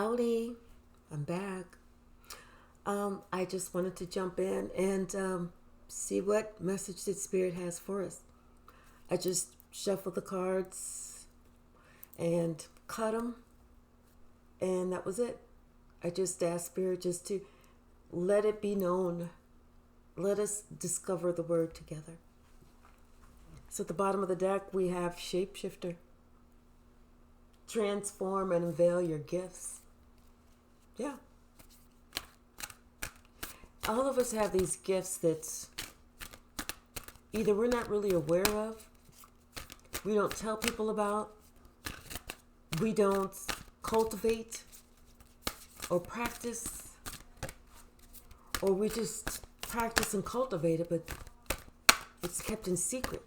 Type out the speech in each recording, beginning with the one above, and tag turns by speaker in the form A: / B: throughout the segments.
A: Howdy, I'm back. I just wanted to jump in and see what message that Spirit has for us. I just shuffled the cards and cut them, and that was it. I just asked Spirit just to let it be known. Let us discover the word together. So at the bottom of the deck, we have Shapeshifter. Transform and unveil your gifts. Yeah. All of us have these gifts that either we're not really aware of, we don't tell people about, we don't cultivate or practice, or we just practice and cultivate it, but it's kept in secret.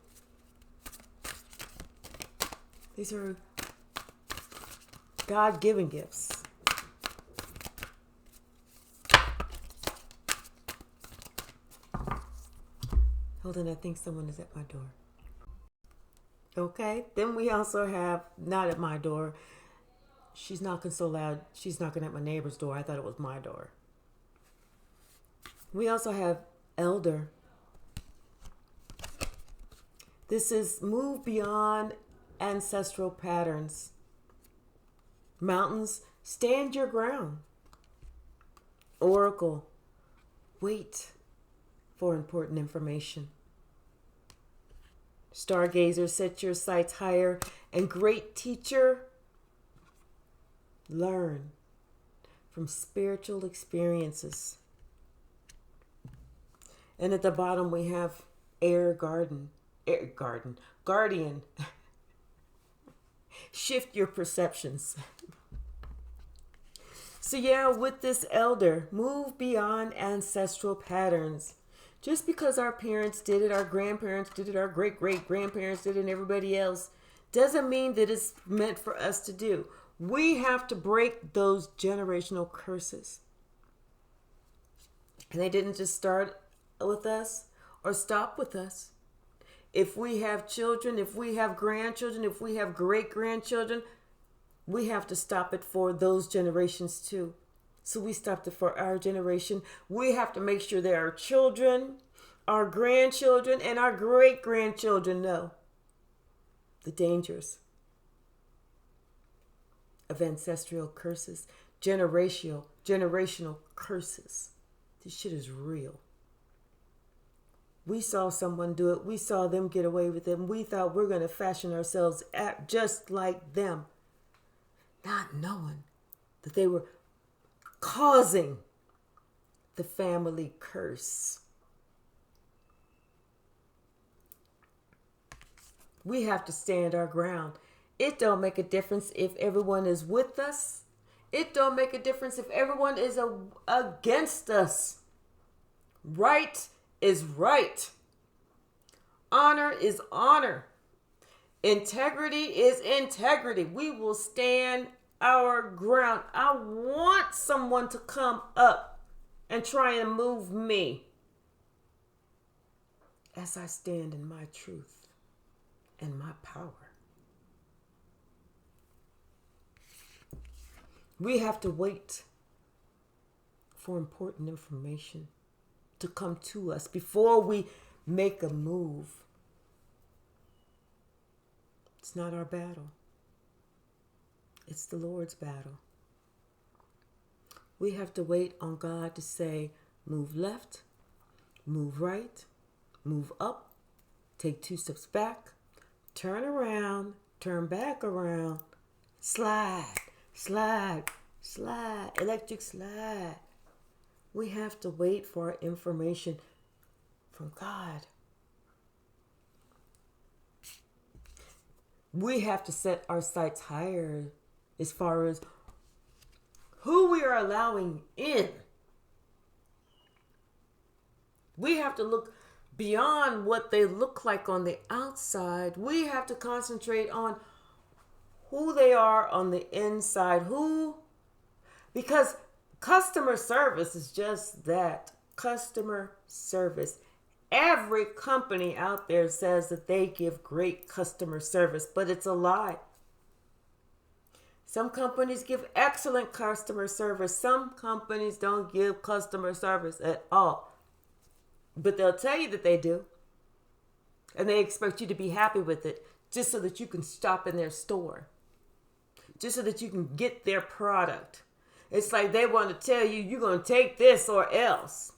A: These are God-given gifts. Hold on, I think someone is at my door. Okay, then we also have, not at my door. She's knocking so loud, she's knocking at my neighbor's door. I thought it was my door. We also have Elder. This is move beyond ancestral patterns. Mountains, stand your ground. Oracle, wait for important information. Stargazer, set your sights higher. And great teacher, learn from spiritual experiences. And at the bottom we have Guardian. Shift your perceptions. So yeah, with this Elder, move beyond ancestral patterns. Just because our parents did it, our grandparents did it, our great-great-grandparents did it, and everybody else, doesn't mean that it's meant for us to do. We have to break those generational curses. And they didn't just start with us or stop with us. If we have children, if we have grandchildren, if we have great-grandchildren, we have to stop it for those generations too. So we stopped it for our generation. We have to make sure that our children, our grandchildren, and our great-grandchildren know the dangers of ancestral curses, generational curses. This shit is real. We saw someone do it. We saw them get away with it. And we thought we're going to fashion ourselves just like them, not knowing that they were causing the family curse. We have to stand our ground. It don't make a difference if everyone is with us. It don't make a difference if everyone is against us. Right is right. Honor is honor. Integrity is integrity. We will stand our ground. I want someone to come up and try and move me as I stand in my truth and my power. We have to wait for important information to come to us before we make a move. It's not our battle. It's the Lord's battle. We have to wait on God to say, move left, move right, move up, take 2 steps back, turn around, turn back around, slide, slide, slide, electric slide. We have to wait for information from God. We have to set our sights higher as far as who we are allowing in. We have to look beyond what they look like on the outside. We have to concentrate on who they are on the inside. Because customer service is just that, customer service. Every company out there says that they give great customer service, but it's a lie. Some companies give excellent customer service. Some companies don't give customer service at all. But they'll tell you that they do. And they expect you to be happy with it just so that you can shop in their store. Just so that you can get their product. It's like they want to tell you, you're going to take this or else.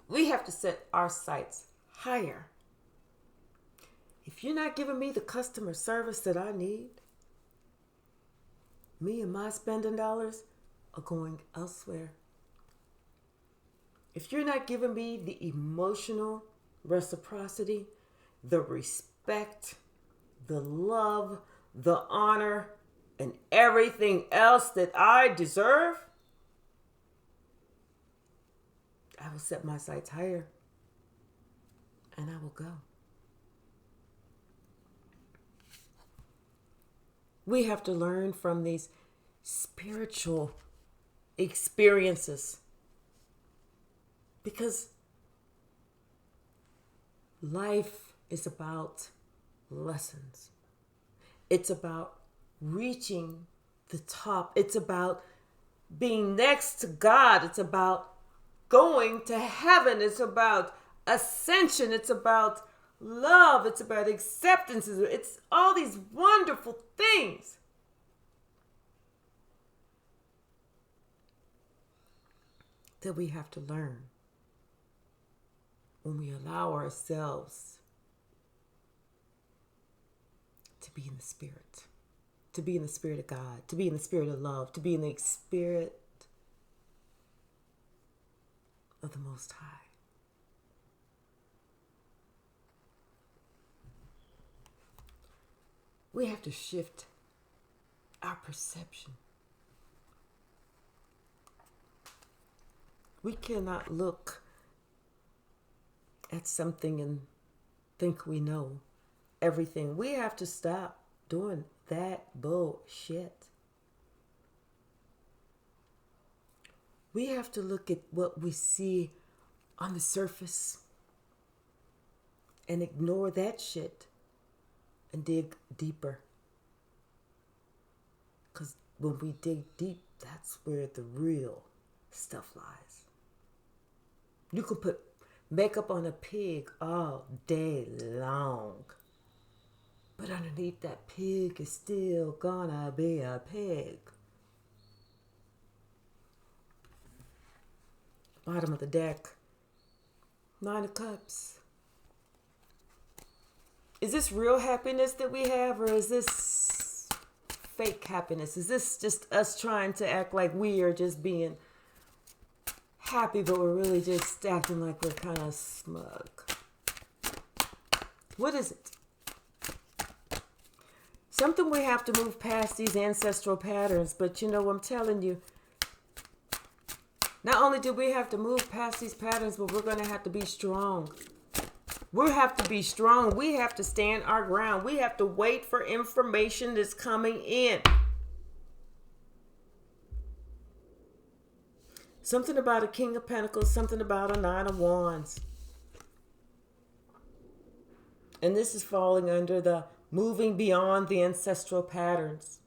A: We have to set our sights higher. If you're not giving me the customer service that I need, me and my spending dollars are going elsewhere. If you're not giving me the emotional reciprocity, the respect, the love, the honor, and everything else that I deserve, I will set my sights higher and I will go. We have to learn from these spiritual experiences because life is about lessons. It's about reaching the top. It's about being next to God. It's about going to heaven. It's about ascension. It's about love. It's about acceptance. It's all these wonderful things. That we have to learn when we allow ourselves to be in the Spirit, to be in the Spirit of God, to be in the Spirit of love, to be in the Spirit of the Most High. We have to shift our perception. We cannot look at something and think we know everything. We have to stop doing that bullshit. We have to look at what we see on the surface and ignore that shit and dig deeper. Because when we dig deep, that's where the real stuff lies. You can put makeup on a pig all day long. But underneath that pig is still gonna be a pig. Bottom of the deck. 9 of Cups. Is this real happiness that we have, or is this fake happiness? Is this just us trying to act like we are just being happy, but we're really just acting like we're kind of smug? What is it? Something we have to move past these ancestral patterns, but you know, I'm telling you, not only do we have to move past these patterns, but we're going to have to be strong. We have to be strong. We have to stand our ground. We have to wait for information that's coming in. Something about a King of Pentacles, something about a 9 of Wands. And this is falling under the moving beyond the ancestral patterns.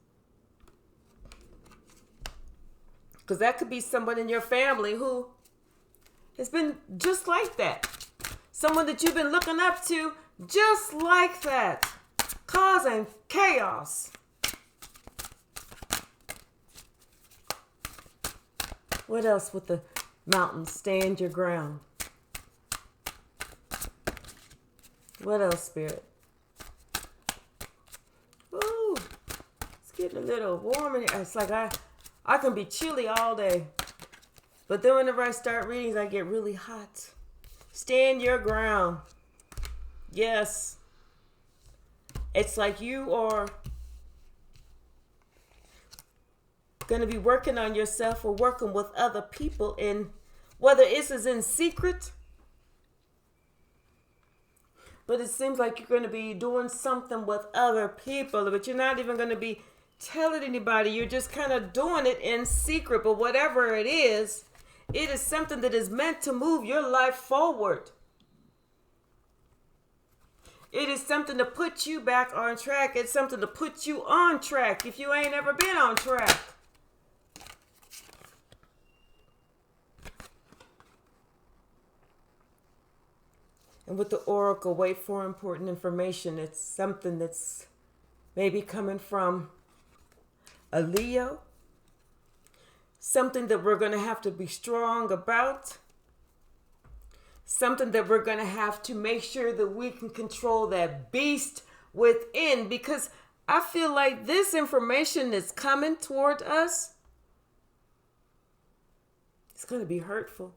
A: Because that could be someone in your family who has been just like that. Someone that you've been looking up to just like that. Causing chaos. What else with the mountains? Stand your ground. What else, Spirit? Ooh, it's getting a little warm in here. It's like I can be chilly all day. But then whenever I start readings, I get really hot. Stand your ground. Yes. It's like you are going to be working on yourself or working with other people, in whether this is in secret, but it seems like you're going to be doing something with other people, but you're not even going to be telling anybody. You're just kind of doing it in secret. But whatever it is something that is meant to move your life forward. It is something to put you back on track. It's something to put you on track if you ain't ever been on track. And with the oracle, wait for important information. It's something that's maybe coming from a Leo. Something that we're going to have to be strong about. Something that we're going to have to make sure that we can control that beast within. Because I feel like this information that's coming toward us, it's going to be hurtful.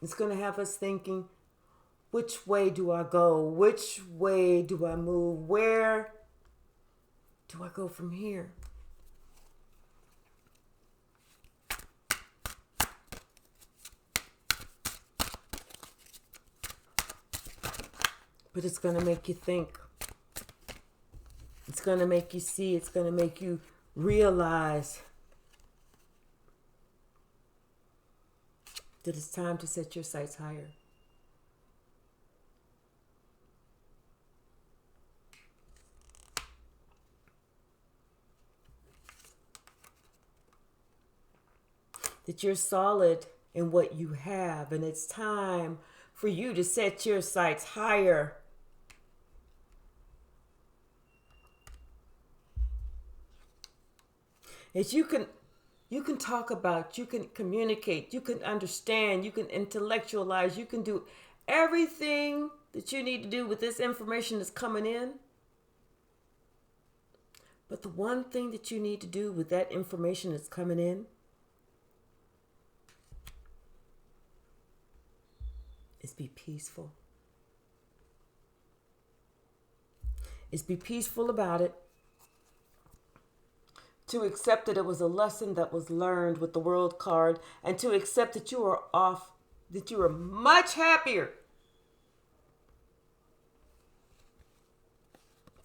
A: It's going to have us thinking, which way do I go? Which way do I move? Where do I go from here? But it's going to make you think. It's going to make you see. It's going to make you realize that it's time to set your sights higher. That you're solid in what you have, and it's time for you to set your sights higher. As you can talk about, you can communicate, you can understand, you can intellectualize, you can do everything that you need to do with this information that's coming in. But the one thing that you need to do with that information that's coming in is be peaceful. Is be peaceful about it. To accept that it was a lesson that was learned with the World card, and to accept that you are off, that you are much happier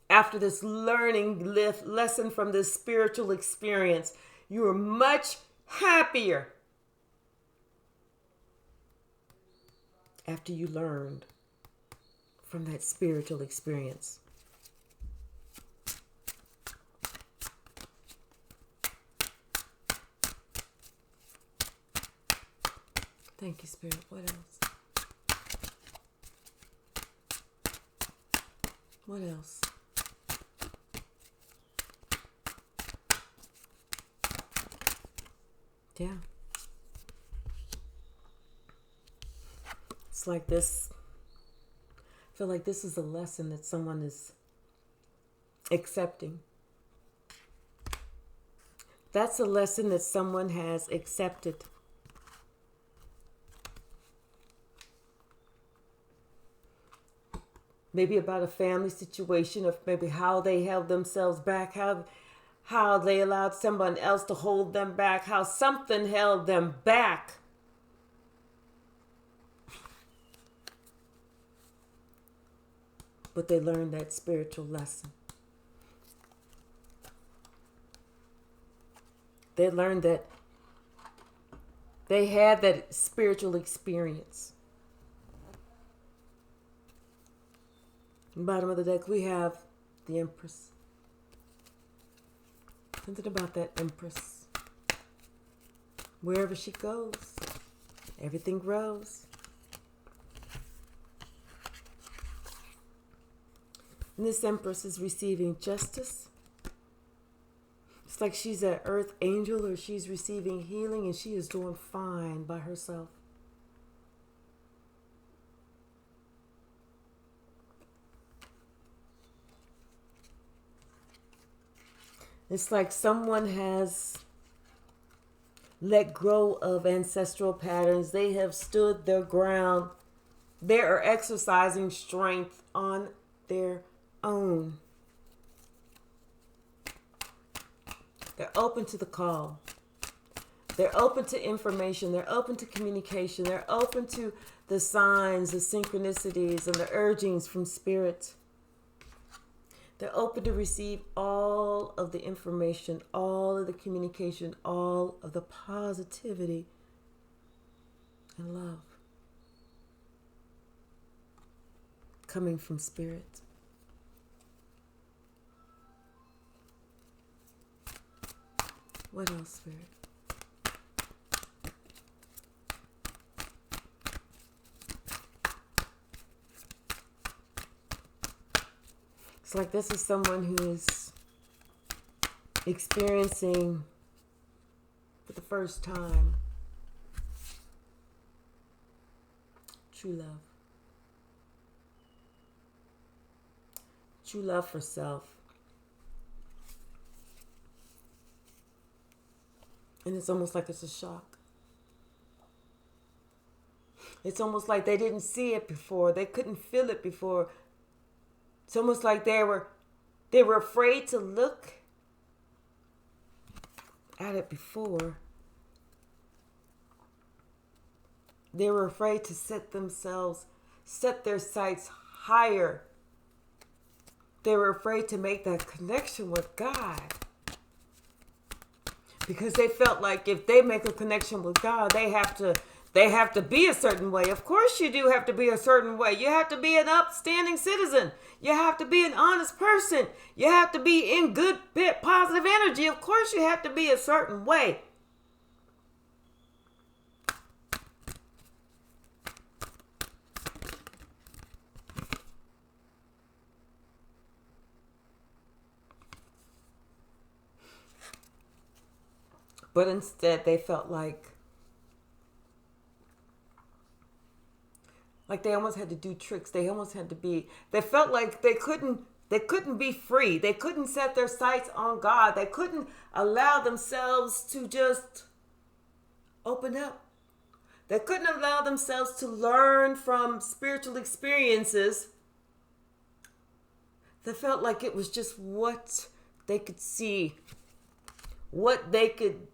A: after this learning lesson from this spiritual experience. You are much happier after you learned from that spiritual experience. Thank you, Spirit. What else? What else? Yeah. It's like this. I feel like this is a lesson that someone is accepting. That's a lesson that someone has accepted. Maybe about a family situation, of maybe how they held themselves back, how they allowed someone else to hold them back, how something held them back. But they learned that spiritual lesson. They learned that they had that spiritual experience. Bottom of the deck, we have the Empress. Something about that Empress. Wherever she goes, everything grows. And this Empress is receiving justice. It's like she's an earth angel, or she's receiving healing, and she is doing fine by herself. It's like someone has let go of ancestral patterns. They have stood their ground. They are exercising strength on their own. They're open to the call. They're open to information. They're open to communication. They're open to the signs, the synchronicities, and the urgings from spirit. They're open to receive all of the information, all of the communication, all of the positivity and love. coming from Spirit. What else, Spirit? It's like this is someone who is experiencing for the first time true love. True love for self. And it's almost like it's a shock. It's almost like they didn't see it before. They couldn't feel it before. It's almost like they were afraid to look at it before. They were afraid to set their sights higher. They were afraid to make that connection with God. Because they felt like if they make a connection with God, they have to be a certain way. Of course you do have to be a certain way. You have to be an upstanding citizen. You have to be an honest person. You have to be in good, positive energy. Of course you have to be a certain way. But instead they felt like they almost had to do tricks. They felt like they couldn't be free. They couldn't set their sights on God. They couldn't allow themselves to just open up. They couldn't allow themselves to learn from spiritual experiences. They felt like it was just what they could see, what they could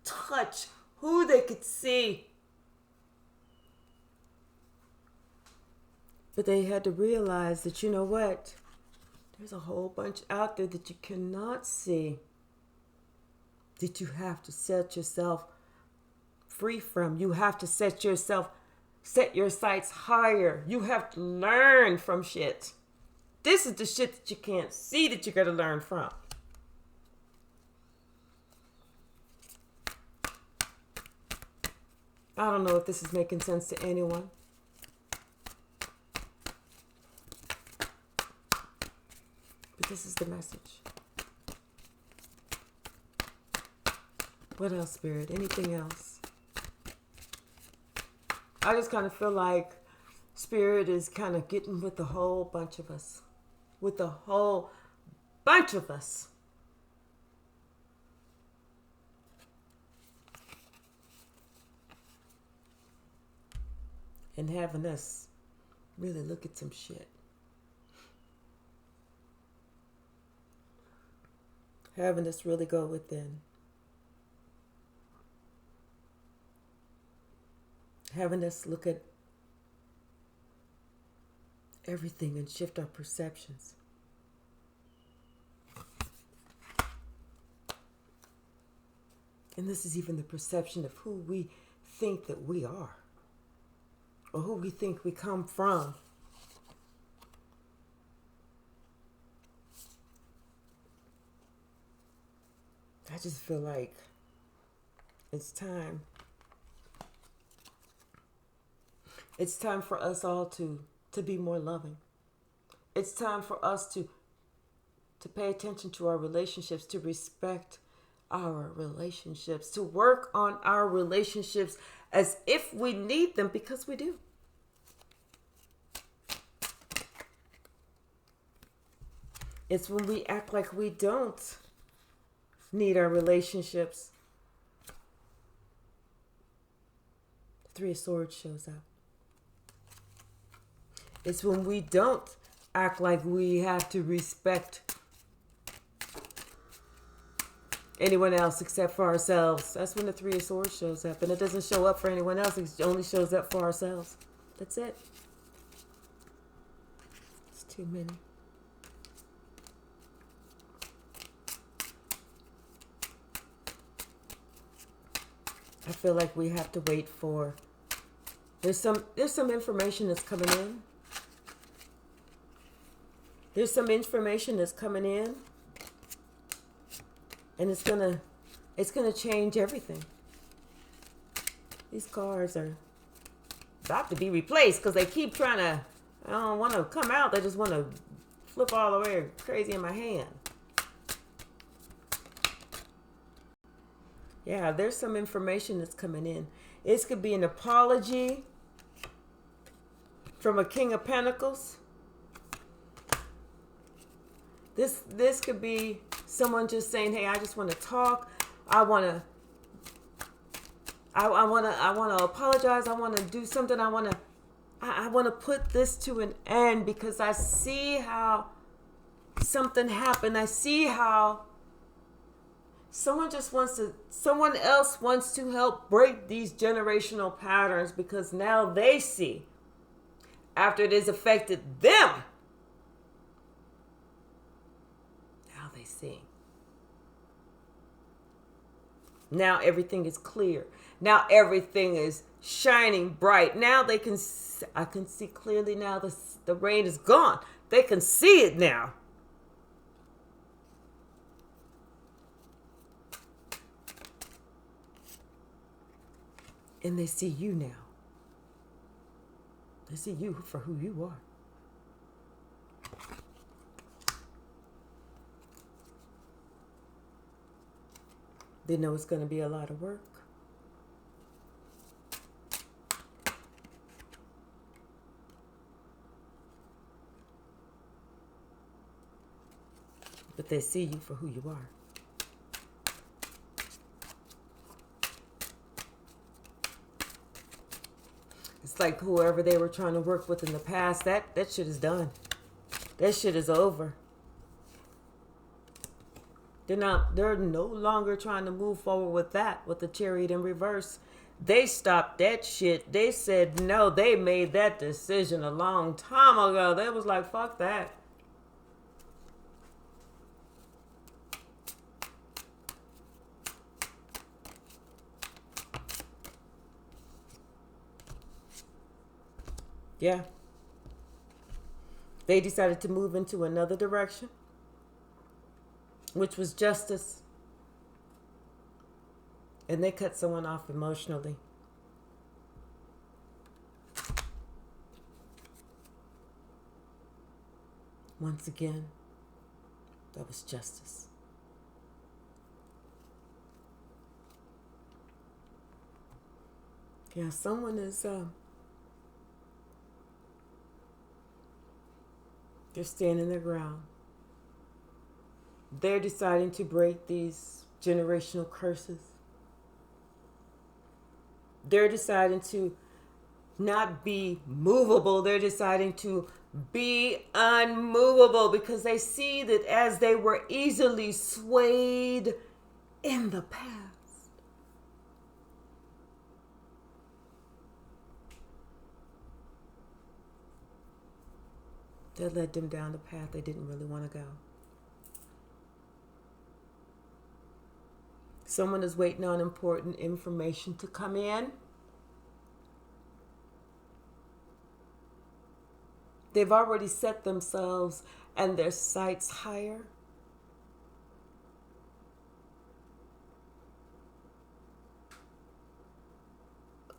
A: touch, who they could see. But they had to realize that, you know what? There's a whole bunch out there that you cannot see, that you have to set yourself free from. You have to set your sights higher. You have to learn from shit. This is the shit that you can't see that you got to learn from. I don't know if this is making sense to anyone. But this is the message. What else, Spirit? Anything else? I just kind of feel like Spirit is kind of getting with a whole bunch of us. With a whole bunch of us. And having us really look at some shit. Having us really go within. Having us look at everything and shift our perceptions. And this is even the perception of who we think that we are. Or who we think we come from. I just feel like it's time. It's time for us all to be more loving. It's time for us to pay attention to our relationships, to respect our relationships, to work on our relationships as if we need them, because we do. It's when we act like we don't need our relationships. The Three of Swords shows up. It's when we don't act like we have to respect anyone else except for ourselves. That's when the Three of Swords shows up. And it doesn't show up for anyone else. It only shows up for ourselves. That's it. It's too many. I feel like we have to wait for... There's some information that's coming in. There's some information that's coming in, and it's gonna change everything. These cards are about to be replaced because they keep trying to. I don't want to come out. They just want to flip all the way crazy in my hand. Yeah, there's some information that's coming in. This could be an apology from a King of Pentacles. This could be someone just saying, "Hey, I just want to talk. I want to apologize. I want to do something. I want to put this to an end because I see how something happened. I see how someone else wants to help break these generational patterns because now they see after it has affected them. Now they see. Now everything is clear. Now everything is shining bright. Now I can see clearly now the rain is gone. They can see it now. And they see you now. They see you for who you are. They know it's going to be a lot of work. But they see you for who you are. It's like whoever they were trying to work with in the past, that shit is done. That shit is over. They're no longer trying to move forward with the Chariot in reverse. They stopped that shit. They said no. They made that decision a long time ago. They was like, fuck that. Yeah. They decided to move into another direction, which was justice. And they cut someone off emotionally. Once again, that was justice. Yeah, someone is they're standing their ground. They're deciding to break these generational curses. They're deciding to not be movable. They're deciding to be unmovable because they see that as they were easily swayed in the past, that led them down the path they didn't really want to go. Someone is waiting on important information to come in. They've already set themselves and their sights higher.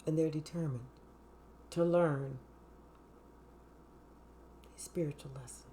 A: And they're determined to learn spiritual lessons.